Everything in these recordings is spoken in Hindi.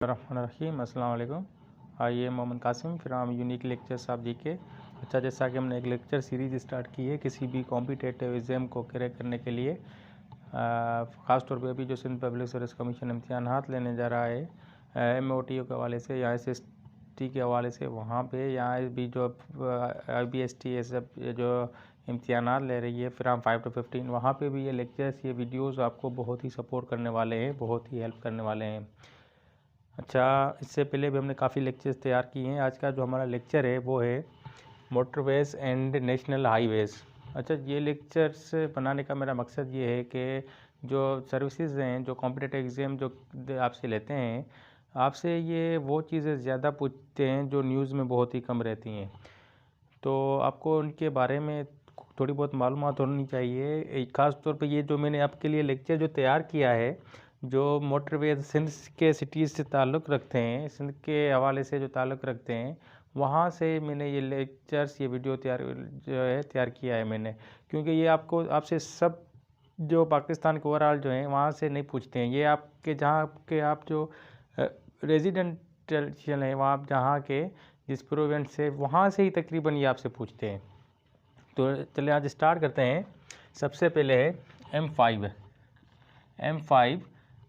रहीम अस्सलाम वालेकुम। आइए Mohammad Qasim from unique lectures आप जी के। अच्छा, जैसा कि हमने एक लेक्चर सीरीज़ स्टार्ट की है किसी भी कॉम्पिटेटिव एग्ज़ाम को क्रैक करने के लिए, ख़ास तौर पे अभी जो सिंध पब्लिक सर्विस कमीशन इम्तिहानात लेने जा रहा है MOTO के हवाले से या SST के हवाले से, वहाँ पे यहाँ भी जो IBST ये सब जो इम्तिहानात ले रही है फ्राम 5 to 15, वहाँ पे भी ये लेक्चर्स ये वीडियोज़ आपको बहुत ही सपोर्ट करने वाले हैं, बहुत ही हेल्प करने वाले हैं। अच्छा, इससे पहले भी हमने काफ़ी लेक्चर्स तैयार किए हैं। आज का जो हमारा लेक्चर है वो है मोटरवेज़ एंड नेशनल हाईवेज़। अच्छा, ये लेक्चर्स बनाने का मेरा मकसद ये है कि जो सर्विसेज हैं, जो कॉम्पिटिटिव एग्ज़ाम जो आपसे लेते हैं, आपसे ये वो चीज़ें ज़्यादा पूछते हैं जो न्यूज़ में बहुत ही कम रहती हैं, तो आपको उनके बारे में थोड़ी बहुत मालूमात होनी चाहिए। ख़ास तौर पे ये जो मैंने आपके लिए लेक्चर जो तैयार किया है, जो मोटरवेज़ सिंध के सिटीज़ से ताल्लुक़ रखते हैं, सिंध के हवाले से जो ताल्लुक़ रखते हैं, वहाँ से मैंने ये लेक्चर्स ये वीडियो तैयार किया है मैंने, क्योंकि ये आपको आपसे सब जो पाकिस्तान के ओवरऑल जो हैं वहाँ से नहीं पूछते हैं। ये आपके जहाँ के आप जो रेजिडेंशियल हैं, वहाँ जहाँ के जिस प्रोविंस से, वहाँ से ही तकरीबन ये आपसे पूछते हैं। तो चलिए आज स्टार्ट करते हैं। सबसे पहले है M5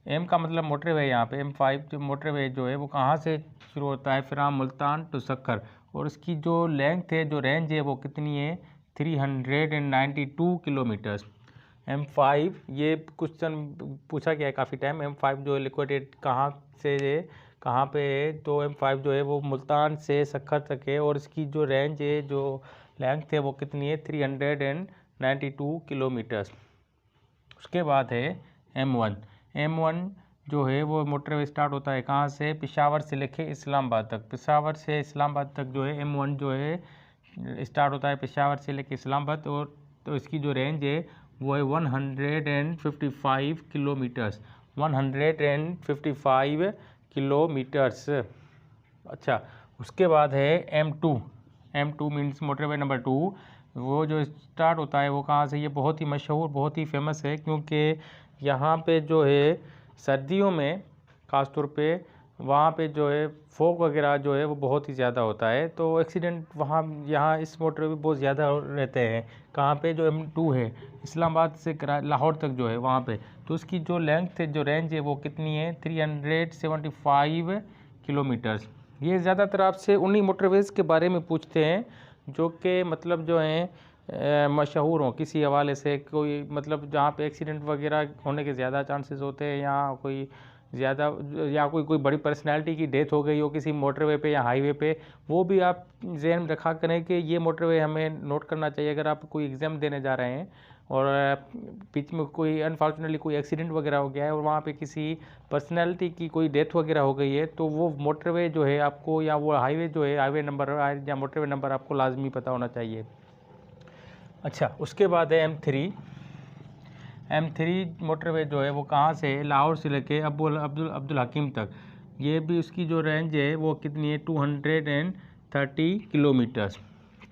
M का मतलब मोटरवे। यहाँ पे M5 जो मोटरवे जो है वो कहाँ से शुरू होता है, फ्राम मुल्तान टू सक्खर, और उसकी जो लेंथ है, जो रेंज है वो कितनी है, 392 किलोमीटर्स। M5 ये क्वेश्चन पूछा गया है काफ़ी टाइम। M5 जो है लिक्विडेट कहाँ से है, कहाँ पे है, तो M5 जो है वो मुल्तान से सक्खर तक है, और इसकी जो रेंज है, जो लेंथ है वो कितनी है, 392 किलोमीटर्स। उसके बाद है M1 जो है वो मोटरवे स्टार्ट होता है कहाँ से, पेशावर से लेके इस्लामाबाद तक। पेशावर से इस्लामाबाद तक जो है M1 जो है स्टार्ट होता है पेशावर से लेके इस्लामाबाद, और तो इसकी जो रेंज है वो है 155 किलोमीटर्स, 155 किलोमीटर्स। अच्छा, उसके बाद है M2 मीन्स मोटरवे नंबर 2। वो जो स्टार्ट होता है वो कहाँ से, ये बहुत ही मशहूर, बहुत ही फेमस है, क्योंकि यहाँ पे जो है सर्दियों में ख़ास तौर पे वहाँ पे जो है फॉग वगैरह जो है वो बहुत ही ज़्यादा होता है, तो एक्सीडेंट वहाँ यहाँ इस मोटरवे पे बहुत ज़्यादा रहते हैं। कहाँ पे जो M2 है इस्लामाबाद से लाहौर तक जो है वहाँ पे, तो उसकी जो लेंथ है, जो रेंज है वो कितनी है, 375 किलोमीटर्स। ये ज़्यादातर आपसे उन्हीं मोटरवेज़ के बारे में पूछते हैं जो कि मतलब जो हैं मशहूर हों किसी हवाले से, कोई मतलब जहाँ पे एक्सीडेंट वगैरह होने के ज़्यादा चांसेस होते हैं, या कोई ज़्यादा या कोई बड़ी पर्सनैलिटी की डेथ हो गई हो किसी मोटरवे पे या हाईवे पे, वो भी आप ज़हन में रखा करें कि ये मोटरवे हमें नोट करना चाहिए। अगर आप कोई एग्ज़ाम देने जा रहे हैं और बीच में कोई अनफॉर्चुनेटली कोई एक्सीडेंट वगैरह हो गया है और वहाँ पे किसी पर्सनैलिटी की कोई डेथ वगैरह हो गई है, तो वो मोटरवे जो है आपको, या वो हाईवे जो है, हाईवे नंबर या मोटरवे नंबर आपको लाजमी पता होना चाहिए। अच्छा, उसके बाद है M3 मोटरवे जो है वो कहाँ से है, लाहौर से लेके अब्दुल हकीम तक। ये भी उसकी जो रेंज है वो कितनी है, 230 किलोमीटर्स,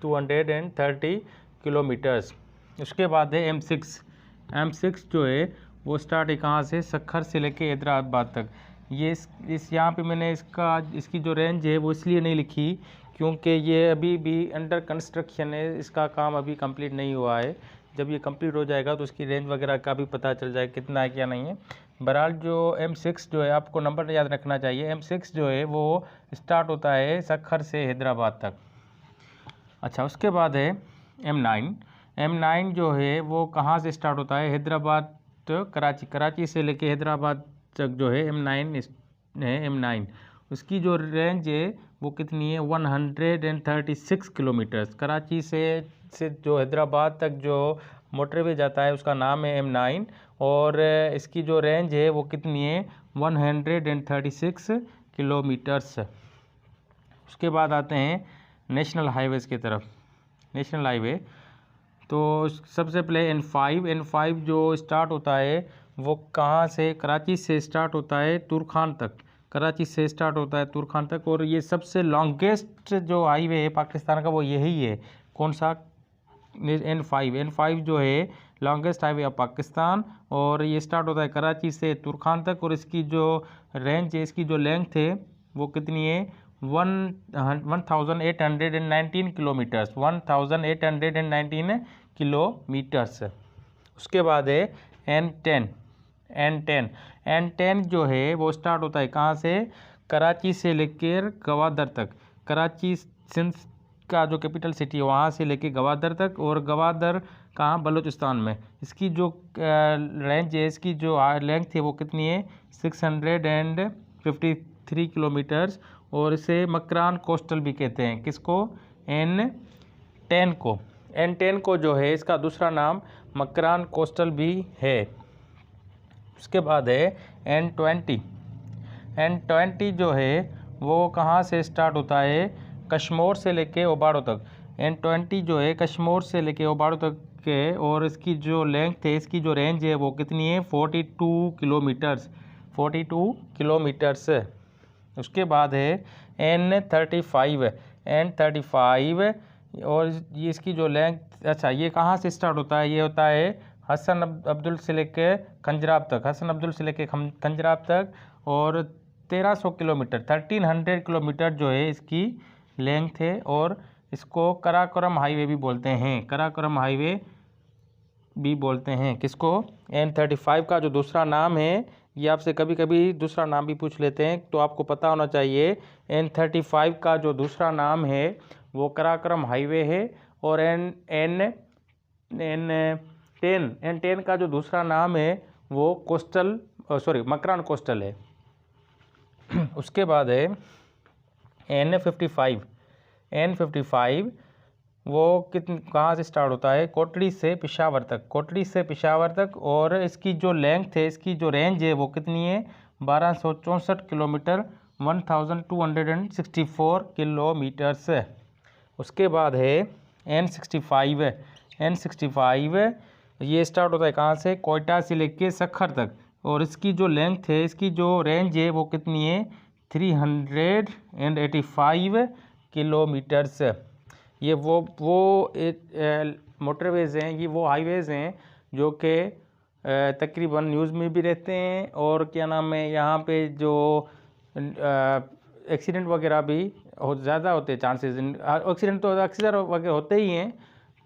230 किलोमीटर्स। उसके बाद है M6 जो है वो स्टार्ट है कहाँ से, सक्खर से लेके हैदराबाद तक। ये इस यहाँ पे मैंने इसकी जो रेंज है वो इसलिए नहीं लिखी क्योंकि ये अभी भी अंडर कंस्ट्रक्शन है, इसका काम अभी कंप्लीट नहीं हुआ है। जब ये कंप्लीट हो जाएगा तो उसकी रेंज वगैरह का भी पता चल जाए कितना है क्या नहीं है। बहरहाल जो M6 जो है आपको नंबर याद रखना चाहिए। M6 जो है वो स्टार्ट होता है सक्खर से हैदराबाद तक। अच्छा, उसके बाद है M9 जो है वो कहाँ से स्टार्ट होता है, हैदराबाद तो कराची से लेके हैदराबाद तक जो है M9 उसकी जो रेंज है वो कितनी है, 136 किलोमीटर्स। कराची से जो हैदराबाद तक जो मोटरवे जाता है उसका नाम है M9, और इसकी जो रेंज है वो कितनी है, 136 किलोमीटर्स। उसके बाद आते हैं नेशनल हाईवेज़ की तरफ। नेशनल हाईवे तो सबसे पहले N5 जो स्टार्ट होता है वो कहाँ से, कराची से स्टार्ट होता है तुरखान तक, कराची से स्टार्ट होता है तुरखान तक, और ये सबसे लॉन्गेस्ट जो हाईवे है पाकिस्तान का वो यही है। कौन सा, N5 जो है लॉन्गेस्ट हाईवे ऑफ पाकिस्तान, और ये स्टार्ट होता है कराची से तुर्खान तक, और इसकी जो रेंज है, इसकी जो लेंथ है वो कितनी है 1819 किलोमीटर्स, 1819 किलोमीटर्स। उसके बाद है N10 जो है वो स्टार्ट होता है कहाँ से, कराची से लेकर गवादर तक। कराची सिंध का जो कैपिटल सिटी है वहाँ से लेकर गवादर तक, और गवादर कहाँ, बलूचिस्तान में। इसकी जो रेंज है, इसकी जो लेंथ है वो कितनी है 653 किलोमीटर्स, और इसे मकरान कोस्टल भी कहते हैं। किसको, N10 को जो है इसका दूसरा नाम मकरान कोस्टल भी है। उसके बाद है N20 जो है वो कहाँ से स्टार्ट होता है, कश्मीर से लेके ओबाड़ो तक। N20 जो है कश्मीर से लेके ओबाड़ो तक के, और इसकी जो लेंथ है, इसकी जो रेंज है वो कितनी है 42 किलोमीटर्स। उसके बाद है N35 और ये इसकी जो लेंथ, अच्छा ये कहाँ से स्टार्ट होता है, ये होता है हसन अब्दुल से लेके खंजराब तक, और 1300 किलोमीटर 1300 किलोमीटर जो है इसकी लेंथ है, और इसको कराकोरम हाईवे भी बोलते हैं। किसको, N35 का जो दूसरा नाम है, ये आपसे कभी कभी दूसरा नाम भी पूछ लेते हैं, तो आपको पता होना चाहिए N35 का जो दूसरा नाम है वो कराकोरम हाईवे है, और N10 का जो दूसरा नाम है वो मकरान कोस्टल है। उसके बाद है N55 वो कहाँ से स्टार्ट होता है, कोटड़ी से पेशावर तक, और इसकी जो लेंथ है, इसकी जो रेंज है वो कितनी है 1264 किलोमीटर, 1264 किलोमीटर्स। उसके बाद है N65 ये स्टार्ट होता है कहाँ से, कोयटा से लेके सखर तक, और इसकी जो लेंथ है, इसकी जो रेंज है वो कितनी है 385 किलोमीटर्स। ये वो मोटरवेज़ हैं, ये वो हाईवेज़ हैं जो कि तकरीबन न्यूज़ में भी रहते हैं, और क्या नाम है, यहाँ पे जो एक्सीडेंट वगैरह भी ज़्यादा होते हैं चांसेस। एक्सीडेंट तो अक्सर वगैरह होते ही हैं।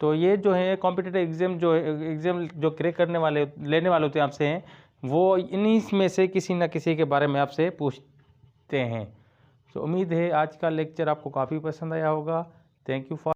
तो ये जो है कॉम्पिटिटिव एग्ज़ाम जो क्रैक लेने वाले होते हैं आपसे हैं, वो इन्हीं में से किसी न किसी के बारे में आपसे पूछते हैं। तो उम्मीद है आज का लेक्चर आपको काफ़ी पसंद आया होगा। Thank you for